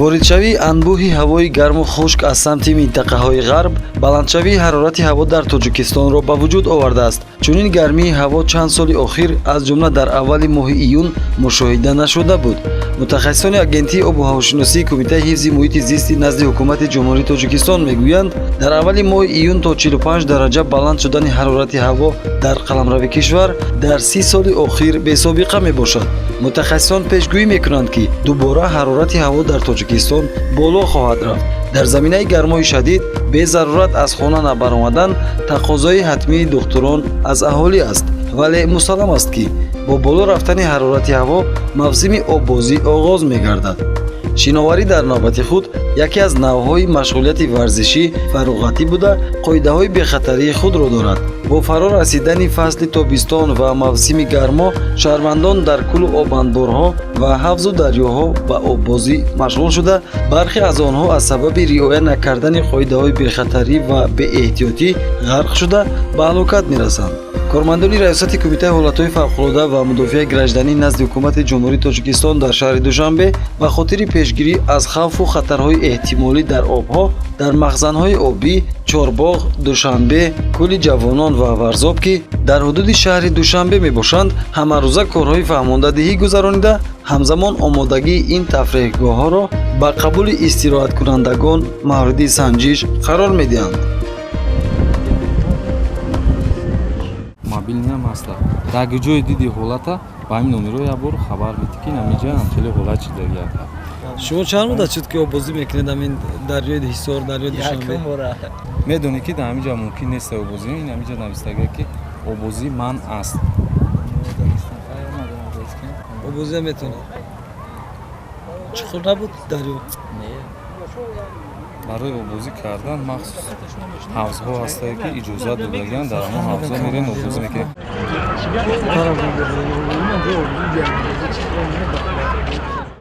воридшавии анбӯҳи ҳавои гарму хушк аз самти минтақаҳои ғарб баландшавии ҳарорати ҳаво дар тоҷикистонро ба вуҷуд овардааст. чунин гармии ҳаво чанд соли охир аз ҷумла дар аввали моҳи июн мушоҳида нашуда буд. мутахассисони агентии обу ҳавошиносии кумитаи ҳифзи муҳити зисти назди ҳукумати ҷумҳурии тоҷикистон мегӯянд, дар аввали моҳи июн то 45 дараҷа баланд шудани ҳарорати ҳаво дар қаламрави кишвар дар 30 соли охир бесобиқа мебошад. мутахассисон пешгӯӣ мекунанд ки дубора ҳарорати ҳаво дар тоҷикистон боло хоҳад рафт. дар заминаи гармои шадид безарурат аз хона набаромадан тақозои ҳатмии духтурон аз аҳолӣ аст, вале мусаллам аст ки бо боло рафтани ҳарорати ҳаво мавсими оббозӣ оғоз мегардад. шиноварӣ дар навбати худ яке аз навъҳои машғулияти варзишӣ фароғатӣ буда қоидаҳои бехатарии худро дорад. бо фаро расидани фасли тобистон ва мавсими гармо шаҳрвандон дар кӯлу обанборҳо ва ҳавзу дарёҳо ба оббозӣ машғул шуда, бархе аз онҳо аз сабаби риоя накардани қоидаҳои бехатарӣ ва беэҳтиётӣ ғарқ шуда ба ҳалокат мерасанд. кормандони раёсати кумитаи ҳолатҳои фавқулода ва мудофиаи гражданӣ назди ҳукумати ҷумҳурии тоҷикистон дар шаҳри душанбе ба хотири пешгирӣ аз хавфу хатарҳои эҳтимолӣ дар обҳо дар махзанҳои обӣ чорбоғ, душанбе, кӯли ҷавонон ва варзоб ки дар ҳудуди шаҳри душанбе мебошанд, ҳамарӯза корҳои фаҳмондадиҳӣ гузаронида, ҳамзамон омодагии ин тафреҳгоҳҳоро ба қабули истироҳаткунандагон мавриди санҷиш қарор медиҳанд. мобилни ҳам ҳаста. Дар ҷои диди ҳолата ба ҳамин номеро як бор хабар медиҳед ки намиҷа ҳамчунин ҳолат шуда гап. шумо чанд муддат шуд ки оббозӣ мекунед амин дарёи ҳисор, дарёи душанбе? медонед ки дар ҳамиҷа мумкин нест оббозӣ, ин ҳамиҷа навистага ки оббозӣ ман аст. оббозӣ метавонад. чуқур набуд дарё? барои оббозӣ кардан махсус ҳавзҳо ҳастанд ки иҷозат додаган, дар ҳамон ҳавза мерем оббозӣ мекунем.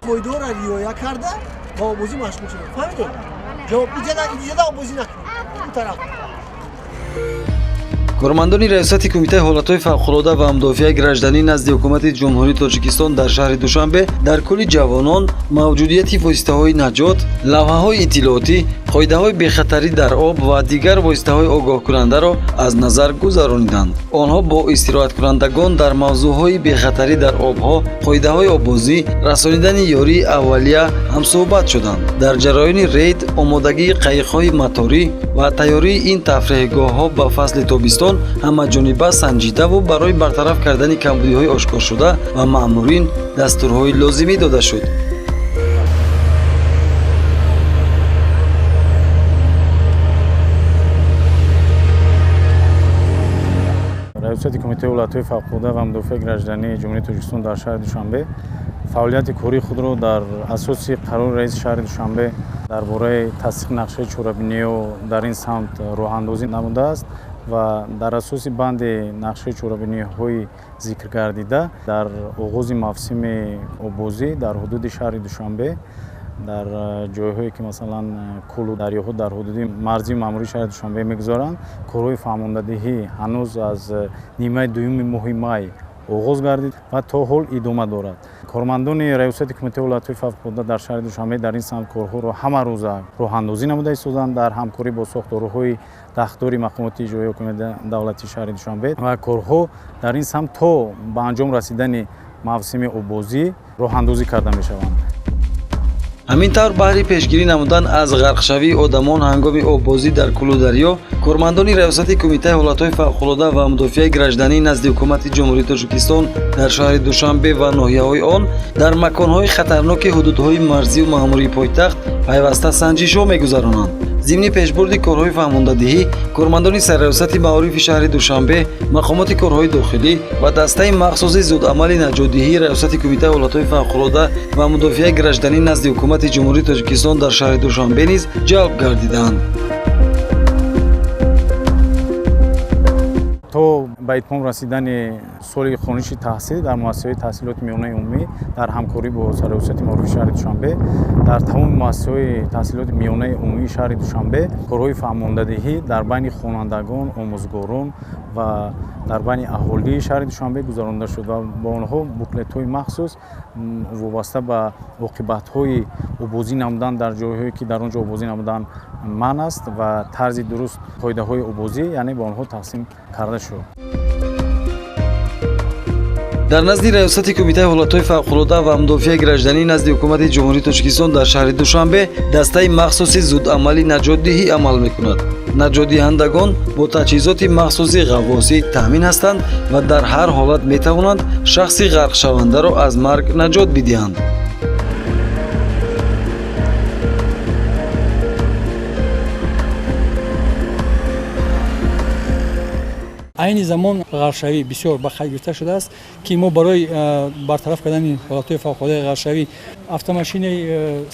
қоидора риоя карда ба оббозӣ машғул шуда. фаҳмидед? ҷавоб иҷоза оббозӣ накунед. ин тараф кормандони раёсати кумитаи ҳолатҳои фавқулода ва мудофиаи гражданӣ назди ҳукумати ҷумҳурии тоҷикистон дар шаҳри душанбе дар кӯли ҷавонон мавҷудияти воситаҳои наҷот, лавҳаҳои иттилоотӣ, қоидаҳои бехатарӣ дар об ва дигар воситаҳои огоҳкунандаро аз назар гузарониданд. онҳо бо истироҳаткунандагон дар мавзӯъҳои бехатарӣ дар обҳо, қоидаҳои оббозӣ, расонидани ёрии аввалия ҳамсуҳбат шуданд. дар ҷараёни рейд, омодагии қайиқҳои моторӣ ва тайёрии ин тафреҳгоҳҳо ба фасли тобистон ҳамаҷониба санҷидаву барои бартараф кардани камбудиҳои ошкоршуда ва маъмурин дастурҳои лозимӣ дода шуд. раёсати кумитаи ҳолатҳои фавқулода ва мудофиаи граждании ҷумҳурии тоҷикистон дар шаҳри душанбе фаъолияти кории худро дар асоси қарори раиси шаҳри душанбе дар бораи тасдиқи нақшаи чорабиниё дар ин самт роҳандозӣ намудааст ва дар асоси банди нақшаи чорабиниҳои зикр гардида дар оғози мавсими оббозӣ дар ҳудуди шаҳри душанбе дар ҷойҳое ки масалан кӯлу дарёҳо дар ҳудуди марзи маъмурии шаҳри душанбе мегузаранд, корҳои фаҳмондадиҳӣ ҳанӯз аз нимаи дуюми моҳи май оғоз гардид ва то ҳол идома дорад. кормандони раёсати кумитаи ҳолатҳои фавқулода дар шаҳри душанбе дар ин самт корҳоро ҳама рӯза роҳандозӣ намуда истоданд дар ҳамкорӣ бо сохторҳои дахтори мақомоти иҷроии ҳокимияти давлатии шаҳри душанбе ва корҳо дар ин самт то ба анҷом расидани мавсими оббозӣ роҳандозӣ карда мешаванд. ҳамин тавр баҳри пешгирӣ намудан аз ғарқшавии одамон ҳангоми оббозӣ дар кӯлу дарё, кормандони раёсати кумитаи ҳолатҳои фавқулода ва мудофиаи гражданӣ назди ҳукумати ҷумҳурии тоҷикистон дар шаҳри душанбе ва ноҳияҳои он дар маконҳои хатарноки ҳудудҳои марзию маъмурии пойтахт пайваста санҷишҳо мегузаронанд. зимни пешбурди корҳои фаҳмондадиҳӣ, кормандони сарраёсати маорифи шаҳри душанбе, мақомоти корҳои дохилӣ ва дастаи махсуси зудамали наҷотдиҳии раёсати кумитаи ҳолатҳои фавқулода ва мудофиаи гражданӣ назди ҳукумати ҷумҳурии тоҷикистон дар шаҳри душанбе низ ҷалб гардиданд. то ба итмом расидани соли хониши таҳсил дар муассисаҳои таҳсилоти миёнаи умумӣ дар ҳамкорӣ бо сарраёсати маорифи шаҳри душанбе дар тамоми муассисаҳои таҳсилоти миёнаи умумии шаҳри душанбе корҳои фаҳмондадиҳӣ дар байни хонандагон, омӯзгорон ва дар байни аҳолии шаҳри Душанбе гузаронида шуд ва бо онҳо буклетҳои махсус вобаста ба оқибатҳои обозӣ намудан дар ҷойҳое ки дар он ҷо обозӣ намудан манъ аст ва тарзи дуруст қоидаҳои обозӣ яъне ба онҳо тақсим карда шуд. дар назди раёсати кумитаи ҳолатҳои фавқулода ва мудофиаи гражданӣ назди ҳукумати ҷумҳурии Тоҷикистон дар шаҳри Душанбе дастаи махсуси зудамалӣ наҷотдиҳӣ амал мекунад. наҷотдиҳандагон бо таҷҳизоти махсуси ғаввосӣ таъмин ҳастанд ва дар ҳар ҳолат метавонанд шахси ғарқшавандаро аз марг наҷот бидиҳанд. айни замон ғаршавӣ бисёр ба хай гирифта шудааст ки мо барои бартараф кардани ҳолатҳои фавқулодаи ғаршавӣ автомошинаи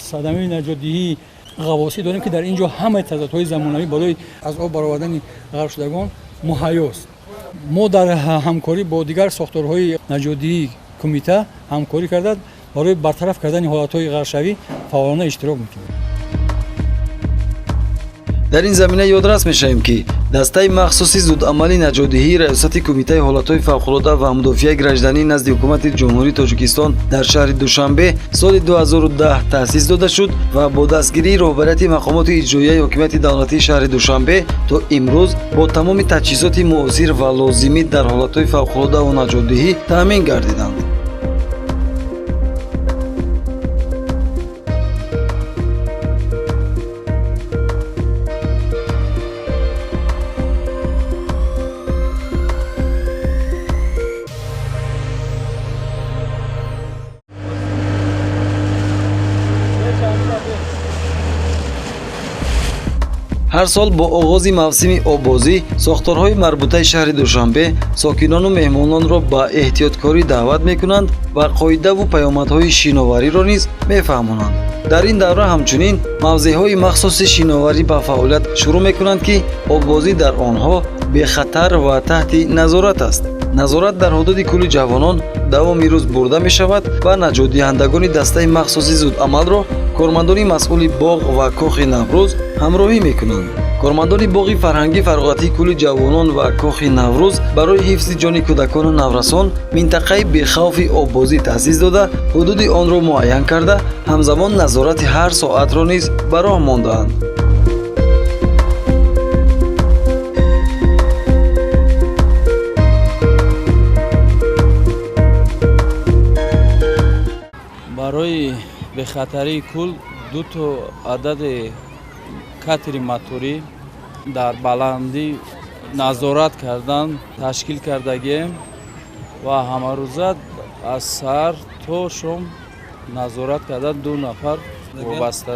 садамаи наҷотдиҳии ғаввосӣ дорем ки дар ин ҷо ҳамаи таҷҳизотҳои замонавӣ барои аз об баровардани ғарқшудагон муҳайёст. мо дар ҳамкорӣ бо дигар сохторҳои наҷотдиҳии кумита ҳамкорӣ карда барои бартараф кардани ҳолатҳои ғаршавӣ фаъолона иштирок мекунем. дар ин замина ёдрас мешавем ки дастаи махсуси зудамалии наҷотдиҳии раёсати кумитаи ҳолатҳои фавқулода ва мудофиаи гражданӣ назди ҳукумати ҷумҳурии Тоҷикистон дар шаҳри Душанбе соли 2010 таъсис дода шуд ва бо дастгирии роҳбарияти мақомоти иҷроияи ҳокимияти давлатии шаҳри Душанбе то имрӯз бо тамоми таҷҳизоти муосир ва лозимӣ дар ҳолатҳои фавқулода ва наҷотдиҳӣ таъмин гардиданд. ҳар сол бо оғози мавсими обозӣ сохторҳои марбутаи шаҳри Душанбе сокинону меҳмононро ба эҳтиёткорӣ даъват мекунанд ва қоидаву паёмадҳои шиновариро низ мефаҳмонанд. дар ин давра ҳамчунин мавзеъҳои махсуси шиноварӣ ба фаъолият шурӯъ мекунанд ки обозӣ дар онҳо бехатар ва таҳти назорат аст. назорат дар ҳудуди кӯли ҷавонон давоми рӯз бурда мешавад ва наҷотдиҳандагони дастаи махсуси зудамалро кормандони масъули боғ ва кохи Наврӯз ҳамроҳӣ мекунанд. кормандони боғи фарҳангӣ фароғатии кӯли ҷавонон ва кохи Наврӯз барои ҳифзи ҷони кӯдакону наврасон минтақаи бехавфи обозӣ таъсис дода ҳудуди онро муайян карда ҳамзамон назорати ҳар соатро низ ба роҳ мондаанд. барои бехатарии кул дуто адади катери моторӣ дар баландӣ назорат кардан ташкил кардагем ва ҳамарӯза аз сар то шом назорат карда 2 нафар вобаста.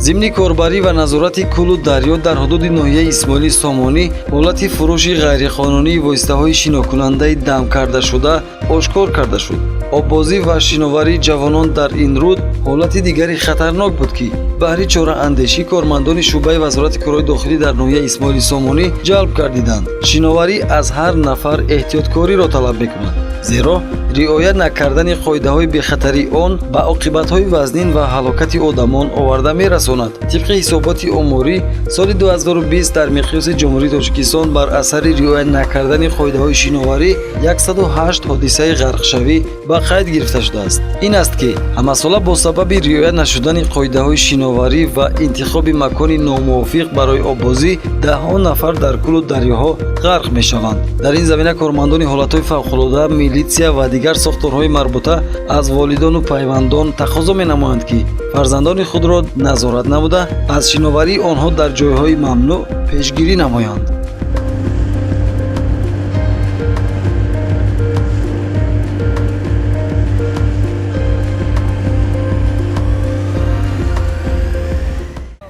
зимни корбарӣ ва назорати кӯлу дарё дар ҳудуди ноҳияи Исмоили Сомонӣ ҳолати фурӯши ғайриқонунии воситаҳои шинокунандаи дам кардашуда ошкор карда шуд. обозӣ ва шиноварии ҷавонон дар ин руд ҳолати дигари хатарнок буд ки баҳри чораандешӣ кормандони шуъбаи вазорати корҳои дохилӣ дар ноҳияи Исмоили Сомонӣ ҷалб гардиданд. шиноварӣ аз ҳар нафар эҳтиёткориро талаб мекунад, зеро риоя накардани қоидаҳои бехатарии он ба оқибатҳои вазнин ва ҳалокати одамон оварда мерасонад. тибқи ҳисоботи оморӣ соли 2020 дар миқёси ҷумҳурии Тоҷикистон бар асари риоя накардани қоидаҳои шиноварӣ 108 ҳодисаи ғарқшавӣ ба қайд гирифта шудааст. ин аст ки ҳамасола бо сабаби риоя нашудани қоидаҳои шиноварӣ ва интихоби макони номувофиқ барои обозӣ даҳҳо нафар дар кӯлу дарёҳо ғарқ мешаванд. дар ин замина кормандони ҳолатҳои фавқулода, милитсия ва дигар сохторҳои марбута аз волидону пайвандон тақозо менамоянд ки фарзандони худро назорат намуда аз шиноварии онҳо дар ҷойҳои мамнӯъ пешгирӣ намоянд.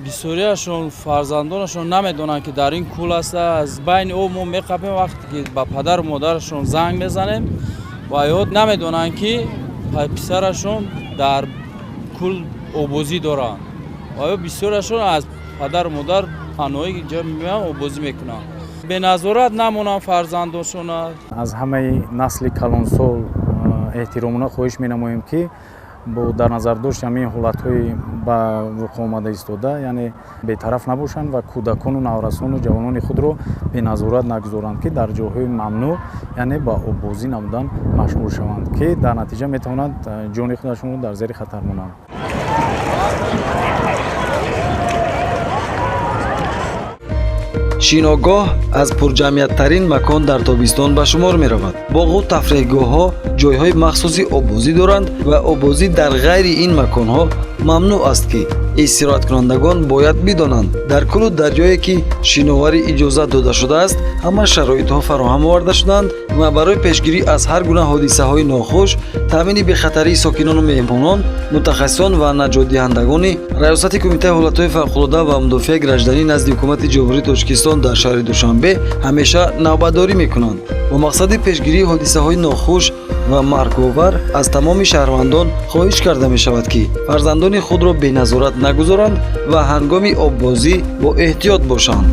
бисёрияшон фарзандонашон намедонанд ки дар ин кӯл аст. аз байни о мо меқапем вақте ки ба падару модарашон занг мезанем ва ёд намедонанд ки писарашон дар кӯл обозӣ доранд ва ё бисёрашон аз падару модар паноҳӣ ҷо меоянд обозӣ мекунанд. беназорат намонанд фарзандоншона. аз ҳамаи насли калонсол эҳтиромона хоҳиш менамоем ки бо дар назар дошт ҳамин ҳолатҳои ба вуқӯъ омада истода, яъне бетараф набошанд ва кӯдакону наврасону ҷавонони худро беназорат нагузоранд, ки дар ҷойҳои мамнӯъ, яъне ба оббозӣ намудан машғул шаванд, ки дар натиҷа метавонанд ҷони худашонро дар зери хатар монанд. шиногоҳ аз пурҷамъияттарин макон дар тобистон ба шумор меравад. боғу тафреҳгоҳҳо ҷойҳои махсуси оббозӣ доранд ва оббозӣ дар ғайри ин маконҳо мамнӯъ аст, ки истироҳаткунандагон бояд бидонанд дар куллу дар ҷое ки шиноварӣ иҷозат дода шудааст, ҳама шароитҳо фароҳам оварда шуданд ва барои пешгирӣ аз ҳар гуна ҳодисаҳои нохуш, таъмини бехатарии сокинону меҳмонон, мутахассисон ва наҷотдиҳандагони раёсати Кумитаи ҳолатҳои фавқулодда ва мудофиаи гражданӣ назди ҳукумати ҷумҳурии Тоҷикистон дар шаҳри Душанбе ҳамеша навбатдорӣ мекунанд. бо мақсади пешгирии ҳодисаҳои нохуш ва марговар аз тамоми шаҳрвандон хоҳиш карда мешавад, ки фарзандони худро беназорат нагузоранд ва ҳангоми оббозӣ бо эҳтиёт бошанд.